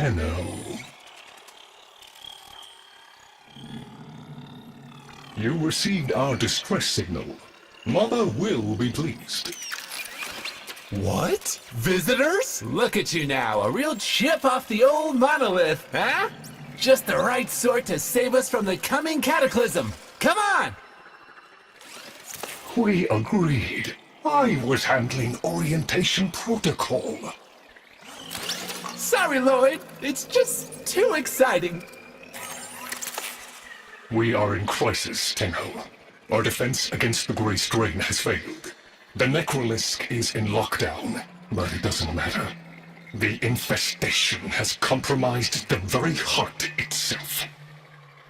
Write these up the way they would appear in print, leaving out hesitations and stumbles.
Tenno. You received our distress signal. Mother will be pleased. What? Visitors? Look at you now, a real chip off the old monolith, huh? Just the right sort to save us from the coming cataclysm. Come on! We agreed. I was handling orientation protocol. Sorry, Lloyd. It's just too exciting. We are in crisis, Tenno. Our defense against the Grey Strain has failed. The Necrolisk is in lockdown, but it doesn't matter. The infestation has compromised the very heart itself.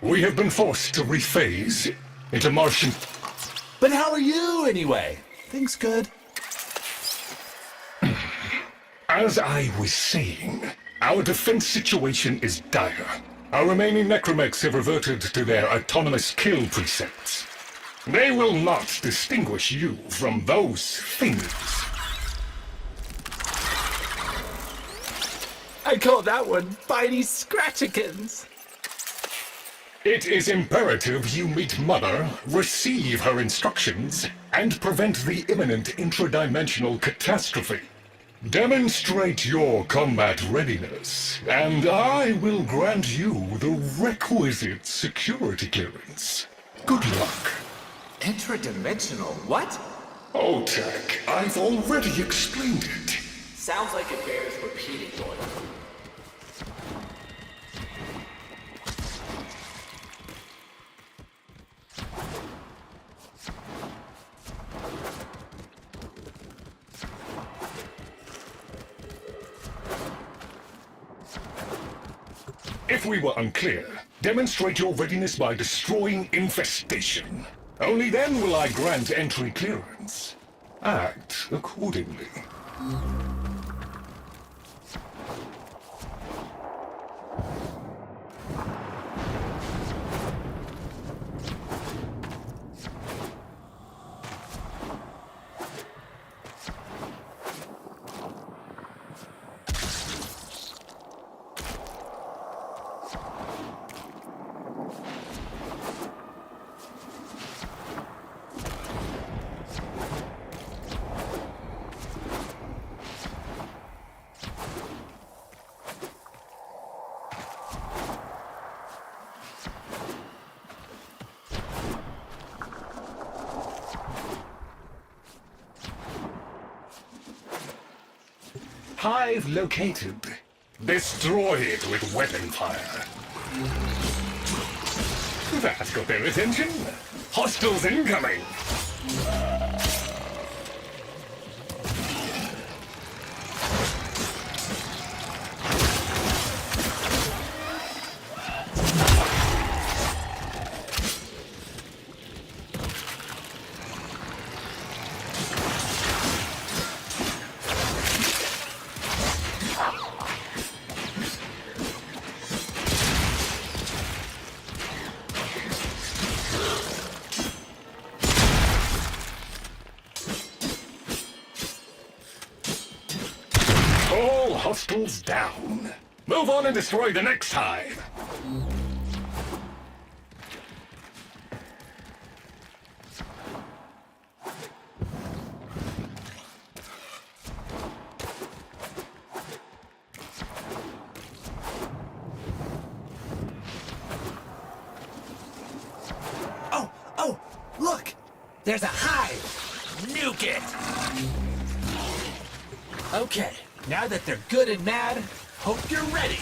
We have been forced to rephase into Martian... But how are you, anyway? Things good? As I was saying, our defense situation is dire. Our remaining necromechs have reverted to their autonomous kill precepts. They will not distinguish you from those things. I call that one Bitey Scratchikins. It is imperative you meet Mother, receive her instructions, and prevent the imminent intradimensional catastrophe. Demonstrate your combat readiness, and I will grant you the requisite security clearance. Good luck. Intradimensional what? Oh, Tech, I've already explained it. Sounds like it bears repeating, Lloyd. If we were unclear, demonstrate your readiness by destroying infestation. Only then will I grant entry clearance. Act accordingly. Hive located. Destroy it with weapon fire. That got their attention. Hostiles incoming! All hostiles down. Move on and destroy the next hive. Oh, look! There's a hive! Nuke it! Okay, now that they're good and mad, hope you're ready.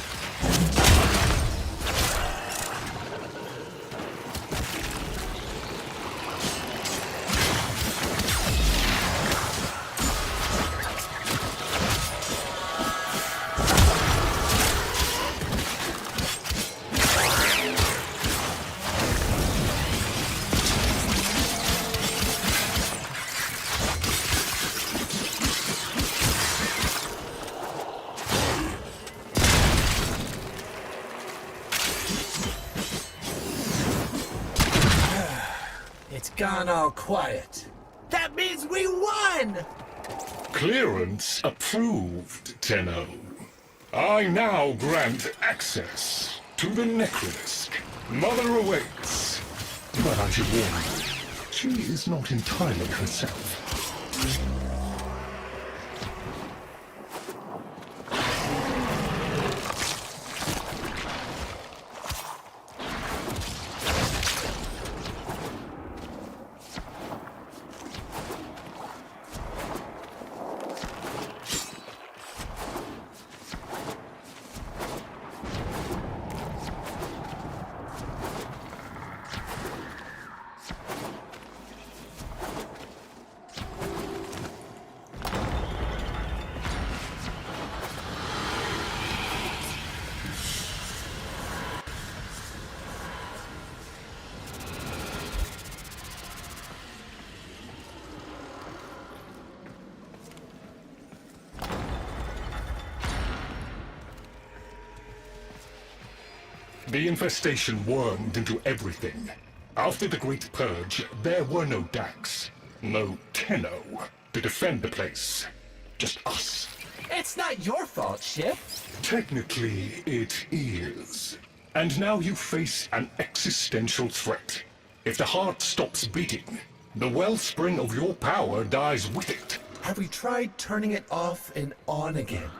It's gone all quiet. That means we won! Clearance approved, Tenno. I now grant access to the Necrolisk. Mother awaits. But I should warn you, she is not entirely herself. The infestation wormed into everything. After the Great Purge, there were no Dax, no Tenno to defend the place. Just us. It's not your fault, Ship. Technically, it is. And now you face an existential threat. If the heart stops beating, the wellspring of your power dies with it. Have we tried turning it off and on again?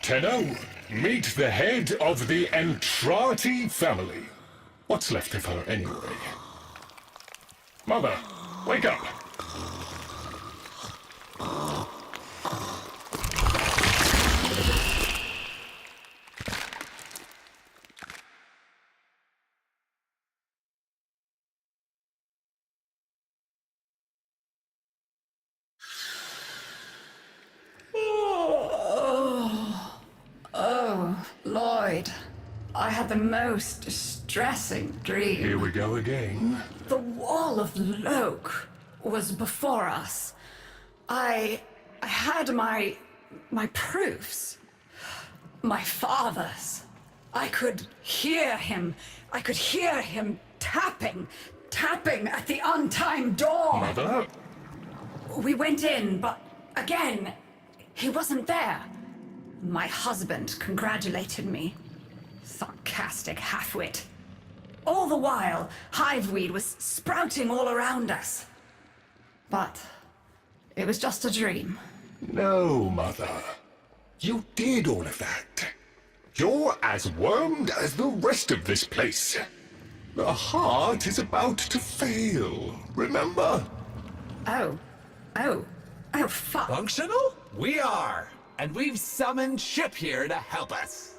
Tenno, meet the head of the Entrati family. What's left of her, anyway? Mother, wake up! Lloyd, I had the most distressing dream. Here we go again. The wall of Loke was before us. I had my proofs. My father's. I could hear him. I could hear him tapping at the untimed door. Mother? We went in, but again, he wasn't there. My husband congratulated me. Sarcastic halfwit. All the while, hiveweed was sprouting all around us. But it was just a dream. No, Mother. You did all of that. You're as wormed as the rest of this place. The heart is about to fail, remember? Oh, fuck. Functional? We are. And we've summoned Ship here to help us.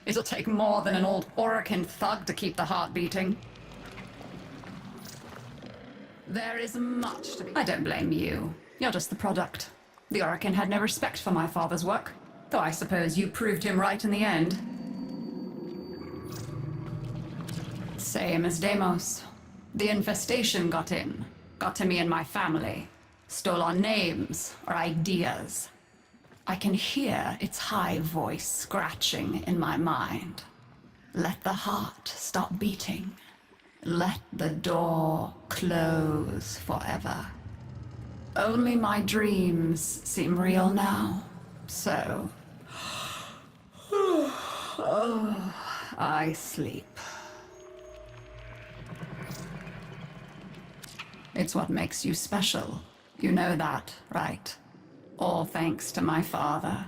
It'll take more than an old Orokin thug to keep the heart beating. There is much to be... I don't blame you. You're just the product. The Orokin had no respect for my father's work, though I suppose you proved him right in the end. Same as Deimos. The infestation got in. Got to me and my family. Stole our names or ideas. I can hear its high voice scratching in my mind. Let the heart stop beating. Let the door close forever. Only my dreams seem real now. So... I sleep. It's what makes you special. You know that, right? All thanks to my father.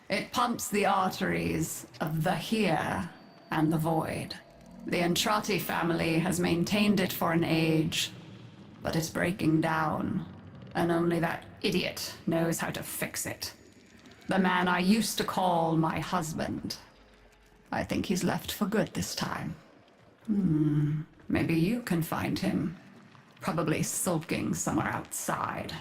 It pumps the arteries of the here and the void. The Entrati family has maintained it for an age, but it's breaking down, and only that idiot knows how to fix it. The man I used to call my husband. I think he's left for good this time. Maybe you can find him. Probably sulking somewhere outside.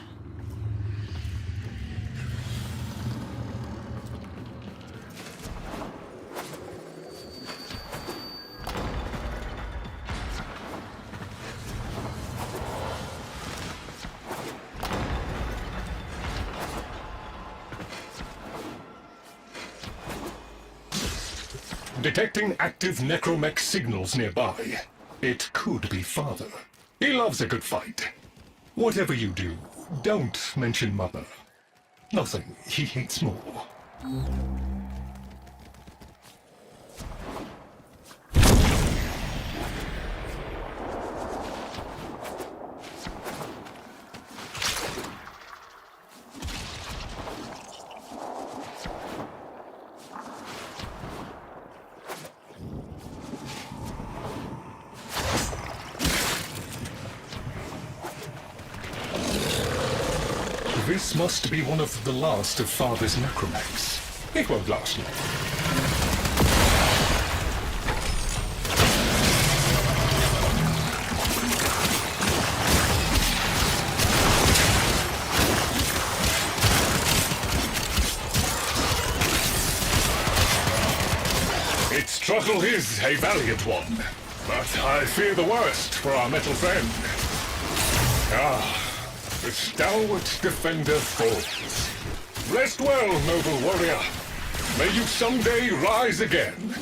Detecting active necromech signals nearby. It could be Father. He loves a good fight. Whatever you do, don't mention Mother. Nothing he hates more. This must be one of the last of Father's necromechs. It won't last long. Its struggle is a valiant one, but I fear the worst for our metal friend. Ah. The stalwart defender falls. Rest well, noble warrior. May you someday rise again.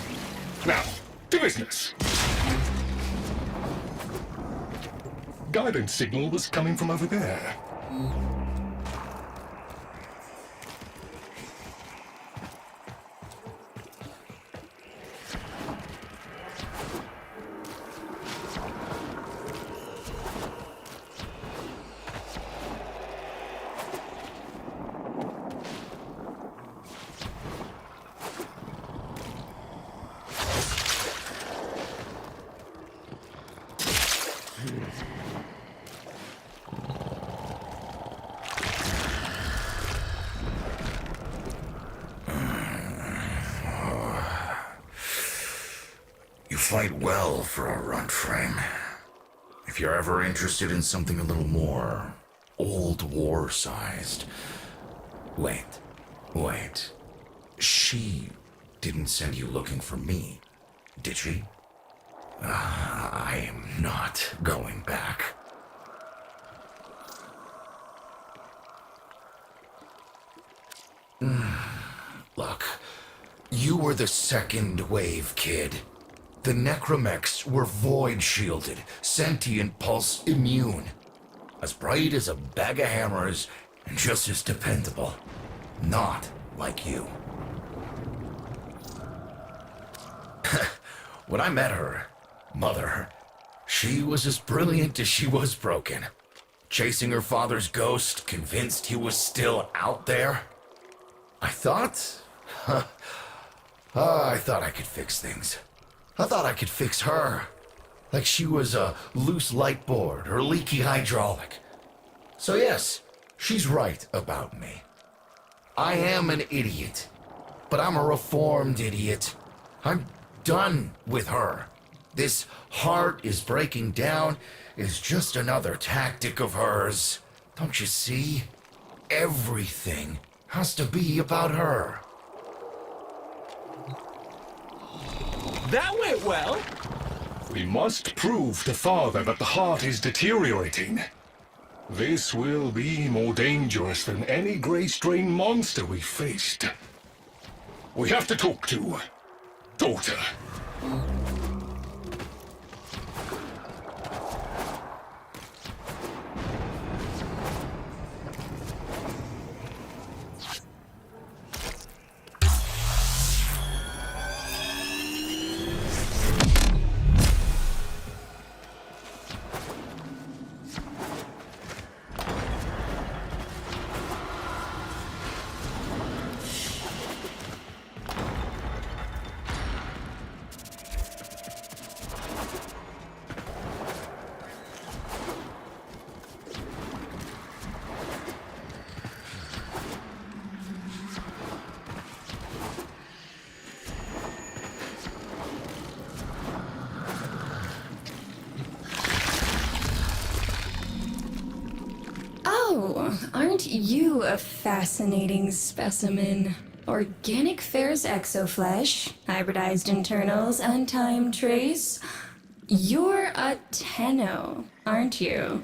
Now, to business. Guidance signal was coming from over there. You fight well for a WARFRAME. If you're ever interested in something a little more old war-sized... Wait. She didn't send you looking for me, did she? I am not going back. Look, you were the second wave, kid. The necromechs were void-shielded, sentient pulse immune. As bright as a bag of hammers, and just as dependable. Not like you. When I met her, Mother, she was as brilliant as she was broken. Chasing her father's ghost, convinced he was still out there. I thought I could fix things. I thought I could fix her. Like she was a loose light board or leaky hydraulic. So yes, she's right about me. I am an idiot, but I'm a reformed idiot. I'm done with her. This heart is breaking down is just another tactic of hers. Don't you see? Everything has to be about her. That went well. We must prove to Father that the heart is deteriorating. This will be more dangerous than any gray strain monster we faced. We have to talk to Daughter. Oh, aren't you a fascinating specimen? Organic ferrous exoflesh, hybridized internals, and time trace. You're a Tenno, aren't you?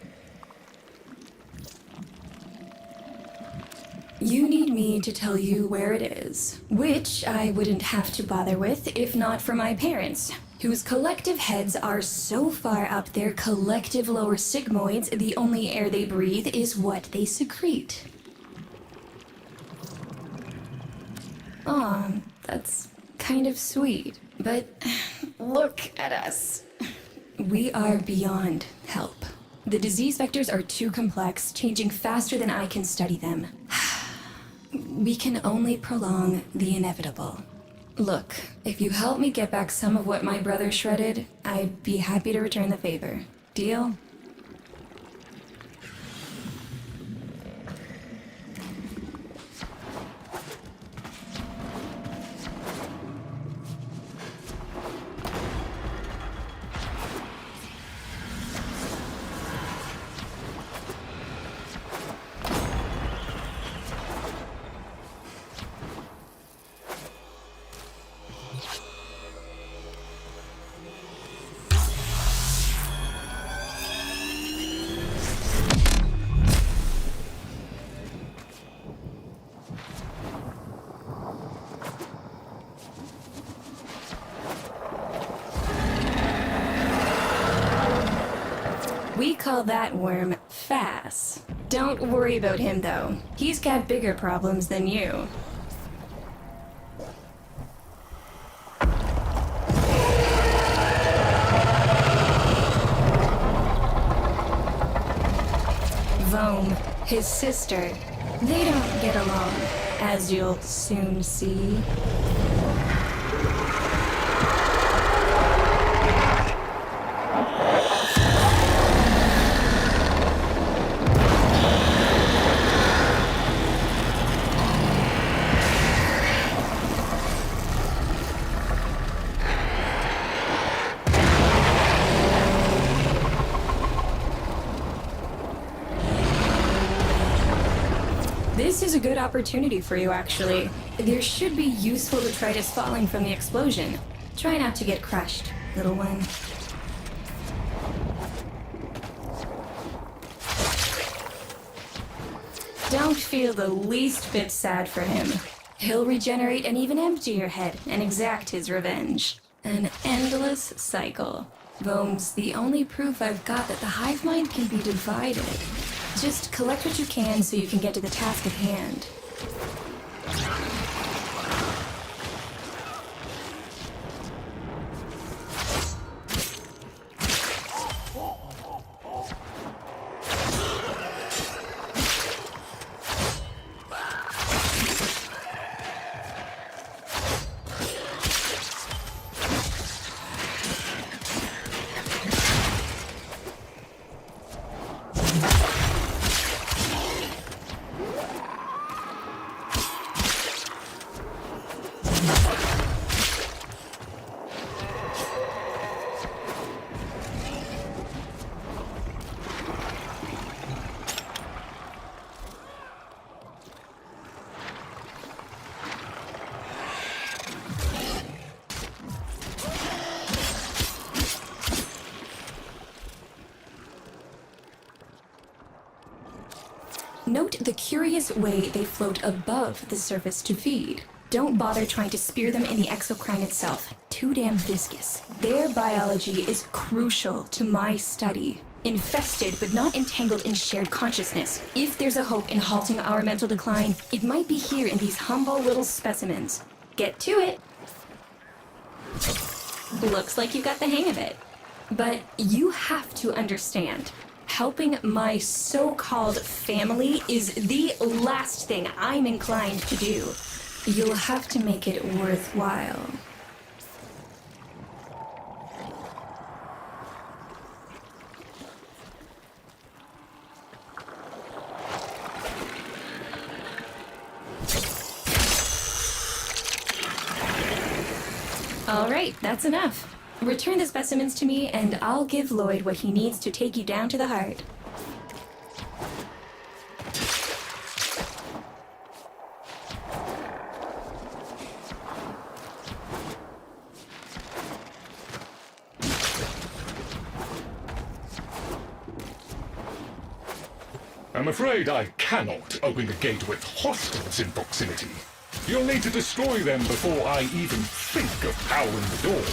You need me to tell you where it is, which I wouldn't have to bother with if not for my parents, whose collective heads are so far up their collective lower sigmoids, the only air they breathe is what they secrete. Aw, that's kind of sweet. But look at us. We are beyond help. The disease vectors are too complex, changing faster than I can study them. We can only prolong the inevitable. Look, if you help me get back some of what my brother shredded, I'd be happy to return the favor. Deal? We call that worm Fass. Don't worry about him, though. He's got bigger problems than you. Vome, his sister, they don't get along, as you'll soon see. This is a good opportunity for you, actually. There should be useful detritus falling from the explosion. Try not to get crushed, little one. Don't feel the least bit sad for him. He'll regenerate and even empty your head and exact his revenge. An endless cycle. Vome's the only proof I've got that the hive mind can be divided. Just collect what you can so you can get to the task at hand. Note the curious way they float above the surface to feed. Don't bother trying to spear them in the exocrine itself. Too damn viscous. Their biology is crucial to my study. Infested but not entangled in shared consciousness. If there's a hope in halting our mental decline, it might be here in these humble little specimens. Get to it! Looks like you got the hang of it. But you have to understand. Helping my so-called family is the last thing I'm inclined to do. You'll have to make it worthwhile. All right, that's enough. Return the specimens to me, and I'll give Lloyd what he needs to take you down to the heart. I'm afraid I cannot open the gate with hostiles in proximity. You'll need to destroy them before I even think of powering the door.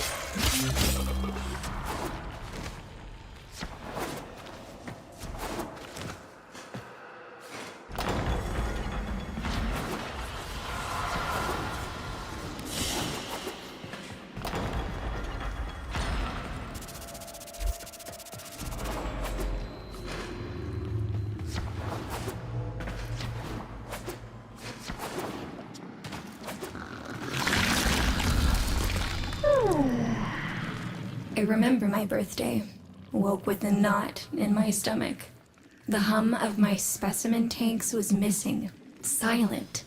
remember my birthday. Woke with a knot in my stomach. The hum of my specimen tanks was missing, silent.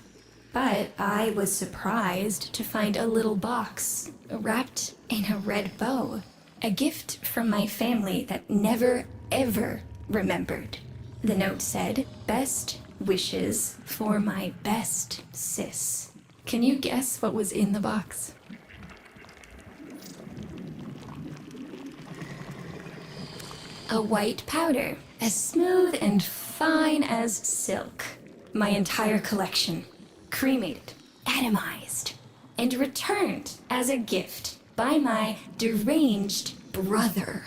But I was surprised to find a little box wrapped in a red bow. A gift from my family that never, ever remembered. The note said, "Best wishes for my best sis." Can you guess what was in the box? A white powder, as smooth and fine as silk. My entire collection, cremated, atomized, and returned as a gift by my deranged brother.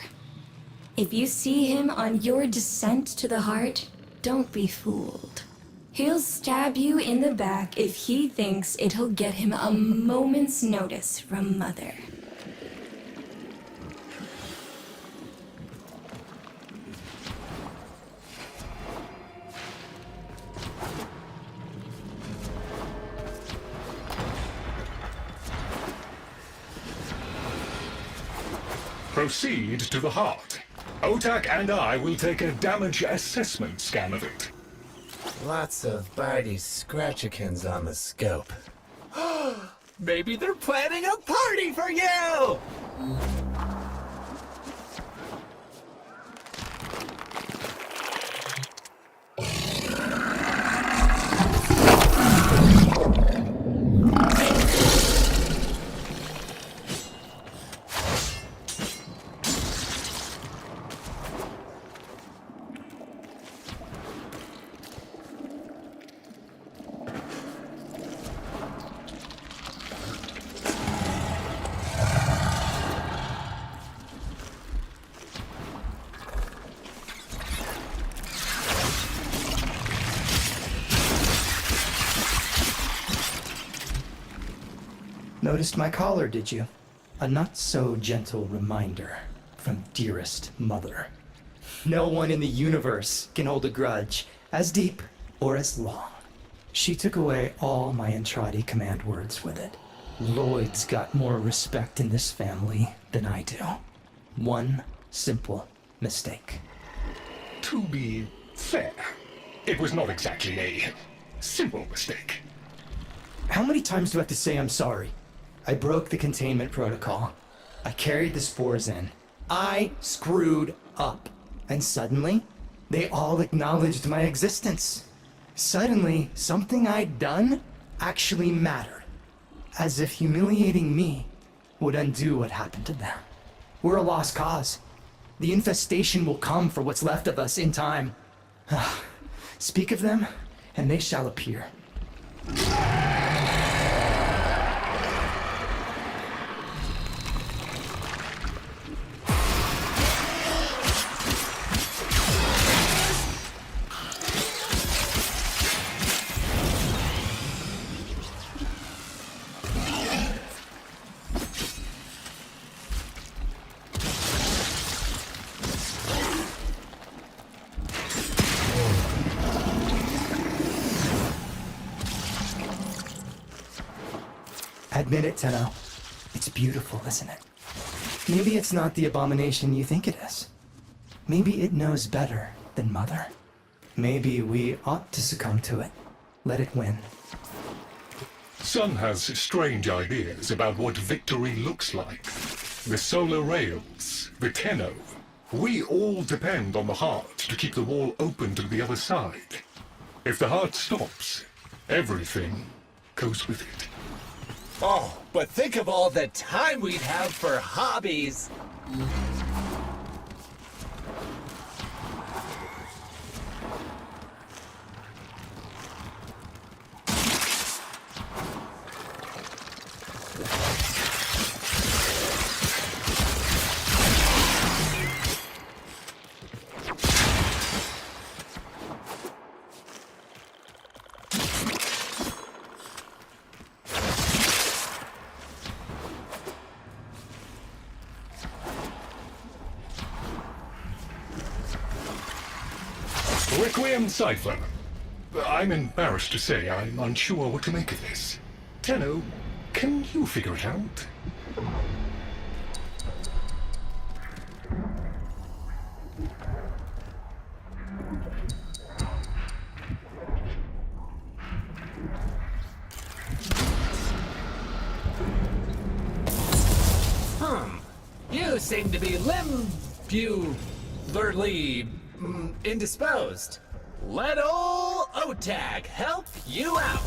If you see him on your descent to the heart, don't be fooled. He'll stab you in the back if he thinks it'll get him a moment's notice from Mother. Proceed to the heart. Otak and I will take a damage assessment scan of it. Lots of Barty Scratchikins on the scope. Maybe they're planning a party for you! Noticed my collar, did you? A not-so-gentle reminder from dearest mother. No one in the universe can hold a grudge as deep or as long. She took away all my Entradi command words with it. Lloyd's got more respect in this family than I do. One simple mistake. To be fair, it was not exactly a simple mistake. How many times do I have to say I'm sorry? I broke the containment protocol. I carried the spores in. I screwed up. And suddenly, they all acknowledged my existence. Suddenly, something I'd done actually mattered. As if humiliating me would undo what happened to them. We're a lost cause. The infestation will come for what's left of us in time. Speak of them, and they shall appear. Admit it, Tenno. It's beautiful, isn't it? Maybe it's not the abomination you think it is. Maybe it knows better than Mother. Maybe we ought to succumb to it. Let it win. Sun has strange ideas about what victory looks like. The solar rails, the Tenno. We all depend on the heart to keep the wall open to the other side. If the heart stops, everything goes with it. Oh, but think of all the time we'd have for hobbies! Requiem Cipher. I'm embarrassed to say I'm unsure what to make of this. Tenno, can you figure it out? seem to be indisposed. Let ol' OTAG help you out.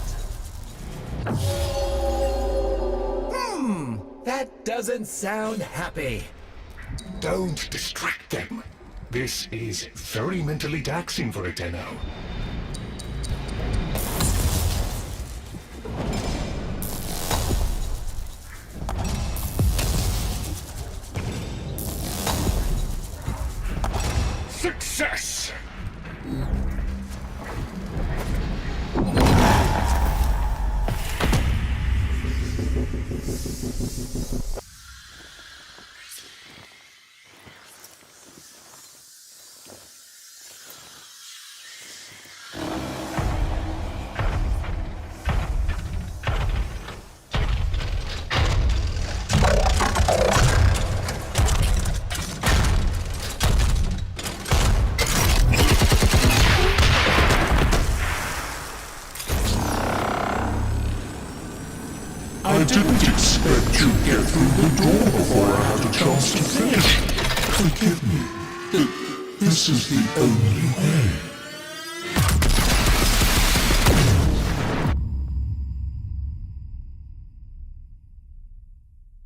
That doesn't sound happy. Don't distract them. This is very mentally taxing for a Tenno. Success! I didn't expect you'd get through the door before I had a chance to finish. Forgive me. This is the only way.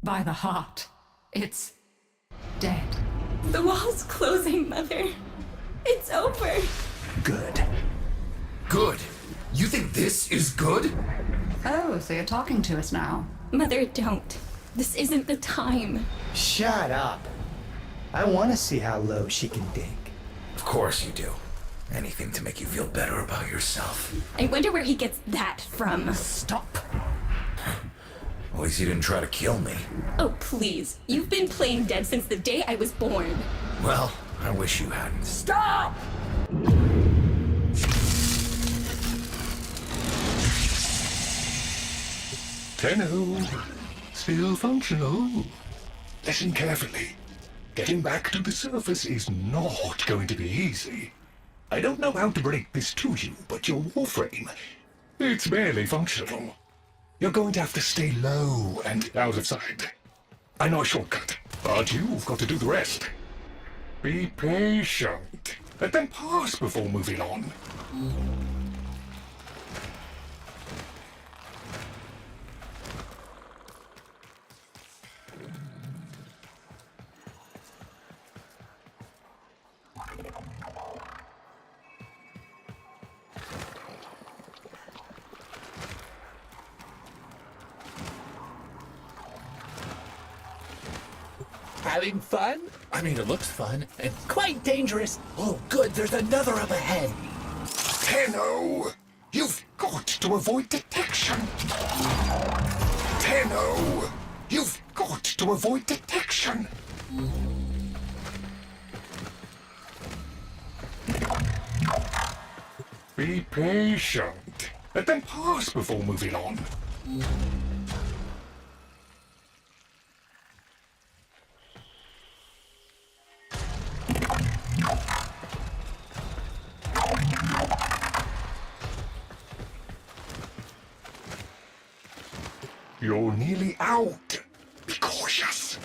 By the heart, it's dead. The wall's closing, Mother. It's over. Good. Good? You think this is good? Oh, so you're talking to us now. Mother, don't. This isn't the time. Shut up. I want to see how low she can dig. Of course you do. Anything to make you feel better about yourself. I wonder where he gets that from. Stop. At least you didn't try to kill me. Oh, please. You've been playing dead since the day I was born. Well, I wish you hadn't. Stop! Tenno, still functional. Listen carefully. Getting back to the surface is not going to be easy. I don't know how to break this to you, but your warframe, it's barely functional. You're going to have to stay low and out of sight. I know a shortcut, but you've got to do the rest. Be patient. Let them pass before moving on. Having fun? I mean, it looks fun and quite dangerous. Oh, good, there's another up ahead. Tenno, you've got to avoid detection. Tenno, you've got to avoid detection. Be patient. Let them pass before moving on. You're nearly out. Be cautious.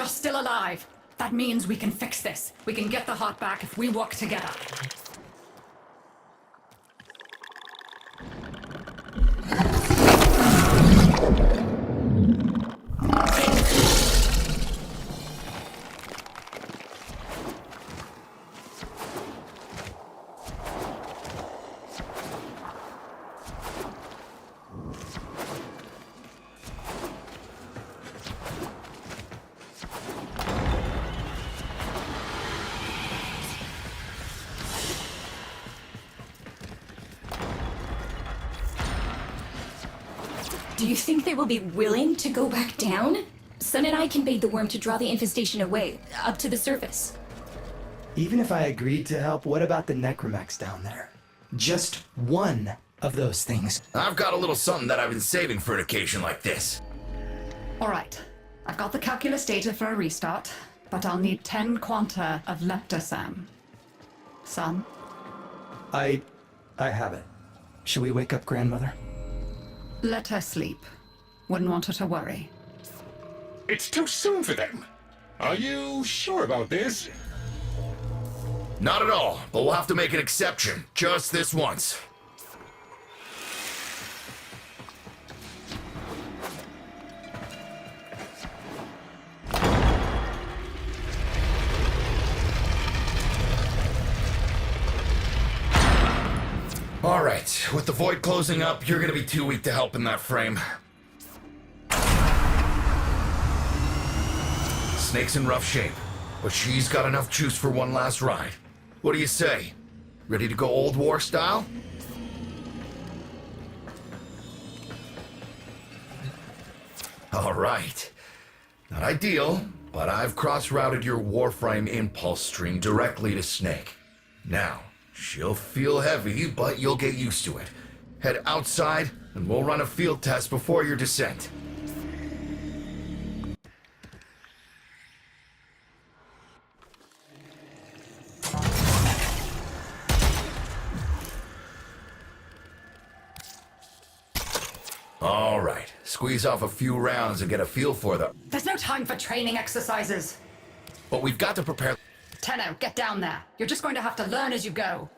You're still alive. That means we can fix this. We can get the heart back if we work together. Do you think they will be willing to go back down? Sun and I can bait the worm to draw the infestation away, up to the surface. Even if I agreed to help, what about the necromechs down there? Just one of those things. I've got a little something that I've been saving for an occasion like this. All right. I've got the calculus data for a restart, but I'll need 10 quanta of leptosam. Son? I have it. Should we wake up grandmother? Let her sleep. Wouldn't want her to worry. It's too soon for them. Are you sure about this? Not at all, but we'll have to make an exception. Just this once. All right, with the void closing up, you're gonna be too weak to help in that frame. Snake's in rough shape, but she's got enough juice for one last ride. What do you say? Ready to go old war style? All right. Not ideal, but I've cross-routed your WARFRAME impulse stream directly to Snake. Now, she'll feel heavy, but you'll get used to it. Head outside, and we'll run a field test before your descent. All right, squeeze off a few rounds and get a feel for them. There's no time for training exercises. But we've got to prepare. Tenno, get down there. You're just going to have to learn as you go.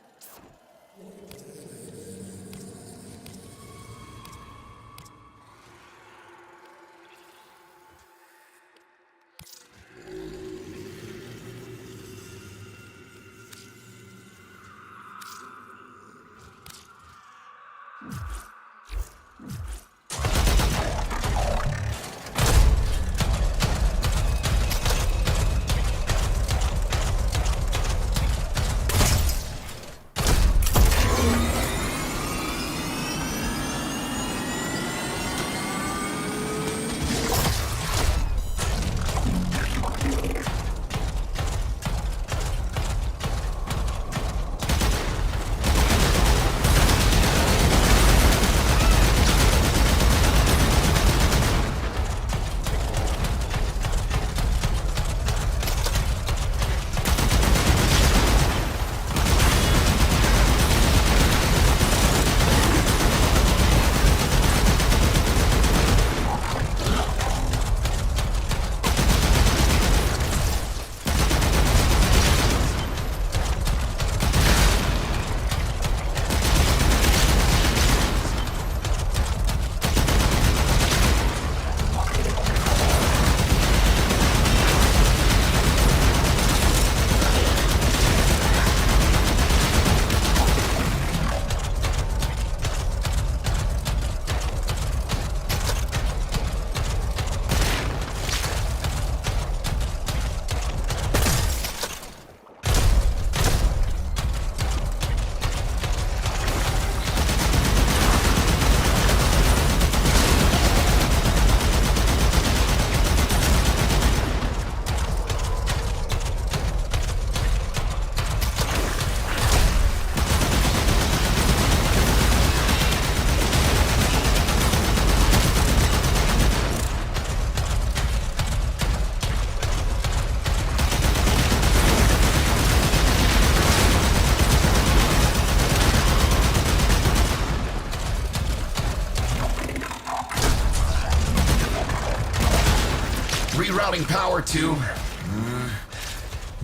to.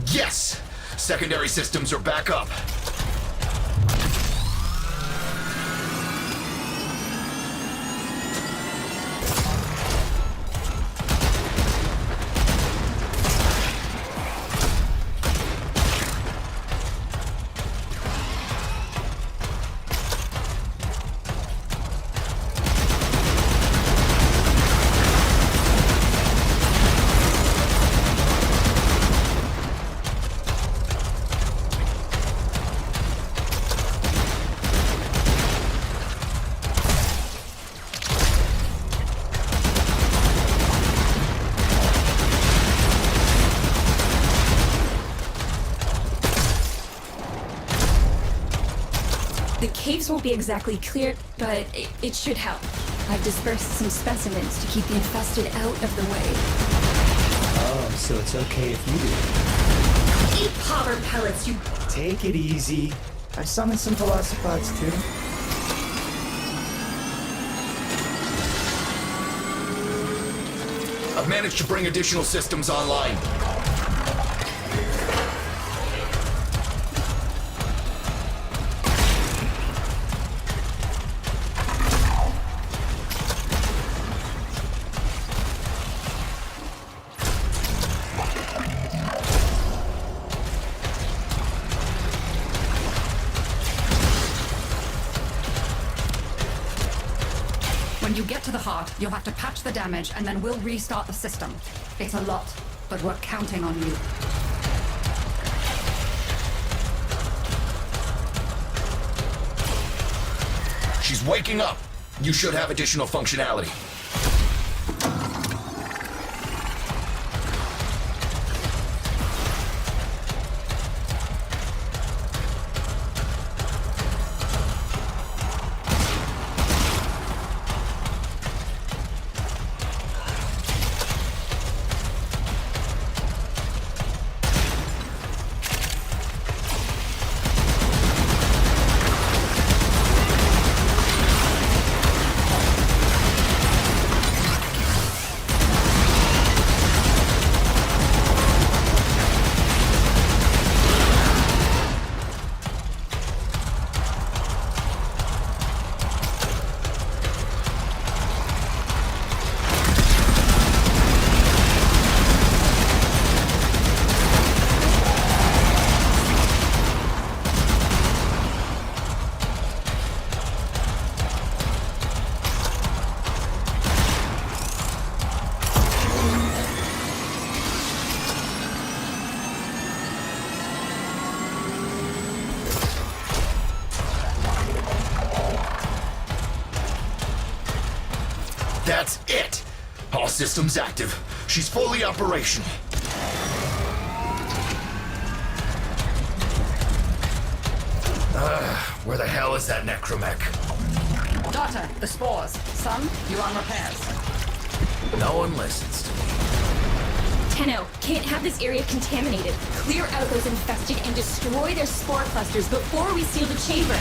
Yes! Secondary systems are back up. The caves won't be exactly clear, but it should help. I've dispersed some specimens to keep the infested out of the way. Oh, so it's okay if you do. Eat powder pellets, you... Take it easy. I've summoned some velocipods too. I've managed to bring additional systems online. When you get to the heart, you'll have to patch the damage, and then we'll restart the system. It's a lot, but we're counting on you. She's waking up. You should have additional functionality. That's it! All systems active. She's fully operational. Where the hell is that necromech? Daughter, the spores. Son, you're on repairs. No one listens to me. Tenno, can't have this area contaminated. Clear out those infested and destroy their spore clusters before we seal the chamber.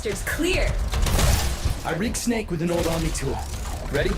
Sectors clear. I rigged Snake with an old Omni tool. Ready?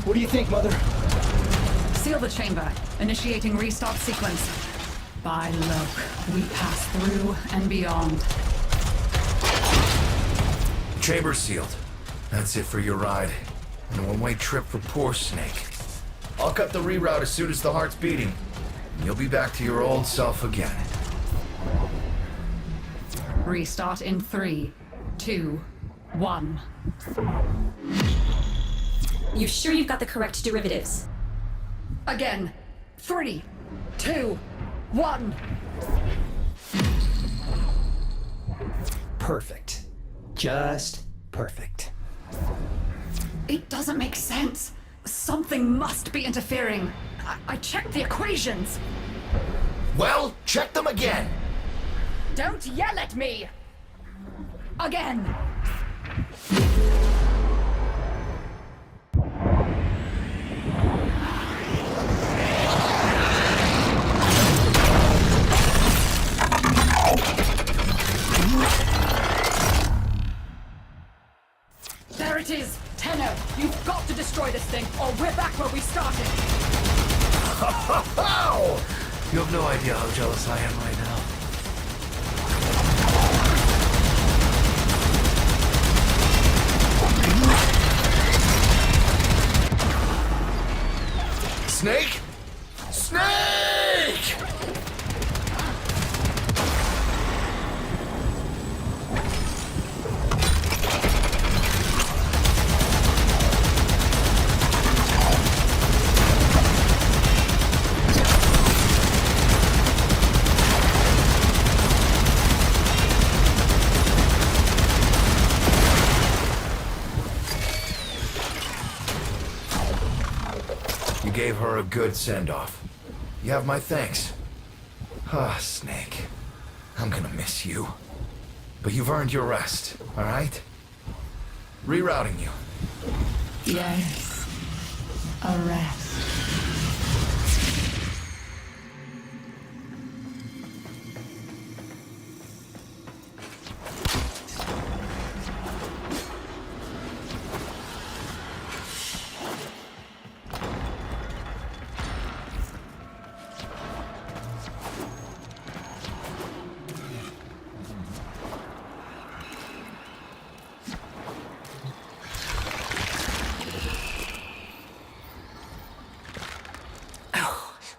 What do you think, Mother? Seal the chamber. Initiating restart sequence. By Loke, we pass through and beyond. Chamber sealed. That's it for your ride. And a one-way trip for poor Snake. I'll cut the reroute as soon as the heart's beating. And you'll be back to your old self again. Restart in 3, 2, 1. You sure you've got the correct derivatives? Again. 3, 2, 1. Perfect. Just perfect. It doesn't make sense. Something must be interfering. I checked the equations. Well, check them again! Don't yell at me! Again! There it is! Tenno, you've got to destroy this thing, or we're back where we started! Wow! You have no idea how jealous I am right now. Snake? Snake! You gave her a good send-off. You have my thanks. Ah, Snake. I'm gonna miss you. But you've earned your rest, alright? Rerouting you. Yes. A rest.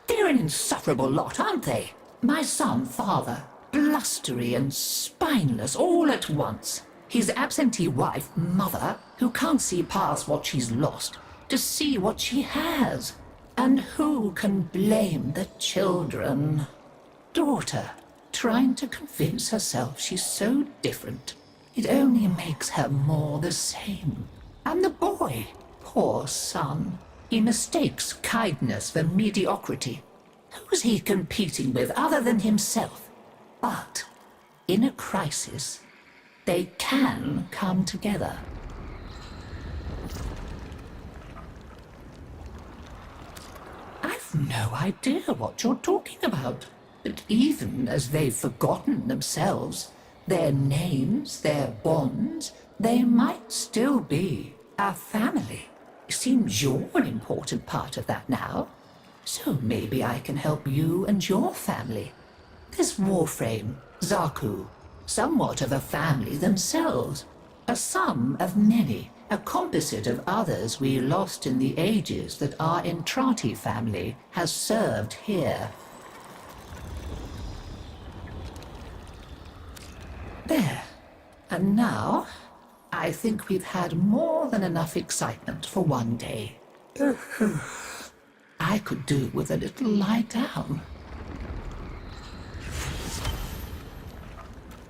They're an insufferable lot, aren't they? My son, father, blustery and spineless all at once. His absentee wife, mother, who can't see past what she's lost to see what she has. And who can blame the children? Daughter, trying to convince herself she's so different. It only makes her more the same. And the boy, poor son, He mistakes kindness for mediocrity. Who's he competing with other than himself? But in a crisis, they can come together. I've no idea what you're talking about. But even as they've forgotten themselves, their names, their bonds, they might still be a family. Seems you're an important part of that now. So maybe I can help you and your family. This WARFRAME, Zaku, somewhat of a family themselves. A sum of many, a composite of others we lost in the ages that our Entrati family has served here. There. And now, I think we've had more than enough excitement for one day. I could do with a little lie down.